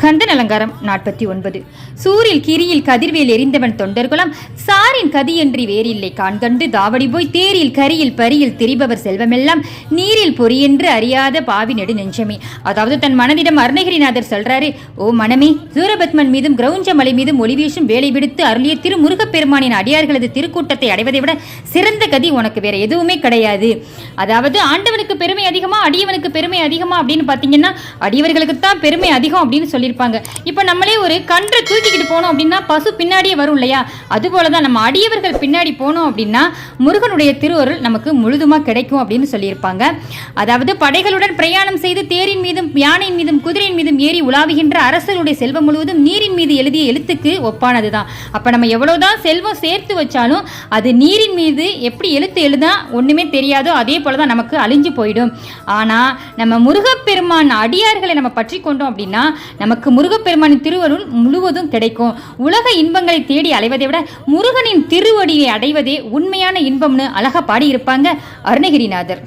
கந்தன் அலங்காரம் 49. சூரில் கிரியில் கதிர்வேல் எரிந்தவன் தொண்டர்குலம் சாரின் கதியன்றி வேறில்லை காண்கண்டு தாவடி போய் தேரில் கரியில் பரியில் திரிபவர் செல்வமெல்லாம் நீரில் பொறியென்று அறியாத பாவி நெடு நெஞ்சமே. அதாவது தன் மனதிடம் அருணகிரிநாதர் சொல்றாரு, ஓ மனமே, சூரபத்மன் மீதும் கிரௌஞ்ச மலை மீதும் ஒளிவீசும் வேலை விடுத்து அருளிய திரு முருகப்பெருமானின் அடியார்களது திருக்கூட்டத்தை அடைவதை விட சிறந்த கதி உனக்கு வேற எதுவுமே கிடையாது. அதாவது ஆண்டவனுக்கு பெருமை அதிகமா அடியவனுக்கு பெருமை அதிகமா அப்படின்னு பாத்தீங்கன்னா அடியவர்களுக்கு தான் பெருமை அதிகம் அப்படின்னு சொல்லியிருப்பாங்க. இப்ப நம்மளே ஒரு கன்றை தூக்கிக்கிட்டு போனோம் அப்படின்னா பசு பின்னாடியே வரும் இல்லையா, அது போலதான் நம்ம அடியவர்கள் பின்னாடி போனோம் அப்படின்னா முருகனுடைய திருவருள் நமக்கு முழுதுமா கிடைக்கும் அப்படின்னு சொல்லியிருப்பாங்க. அதாவது படைகளுடன் பிரயாணம் செய்து தேரின் மீதும் யானையின் மீதும் குதிரையின் மீதும் ஏறி உலாவுகின்ற அரசருடைய செல்வம் முழுவதும் நீரின் மீது எழுதிய எழுத்துக்கு ஒப்பானதுதான். அப்ப நம்ம எவ்வளவுதான் செல்வம் சேர்த்து வச்சாலும் அது நீரின் மீது எப்படி எழுத்து எழுதா ஒண்ணுமே தெரியாதோ அதே போலதான் நமக்கு அழிஞ்சு போயிடும். ஆனா நம்ம முருகப்பெருமான் அடியார்களை நம்ம பற்றி கொண்டோம் அப்படின்னா நமக்கு முருகப்பெருமானின் திருவருள் முழுவதும் கிடைக்கும். உலக இன்பங்களை தேடி அலைவதை விட முருகனின் திருவடியை அடைவதே உண்மையான இன்பம்னு அழகா பாடியிருப்பாங்க அருணகிரிநாதர்.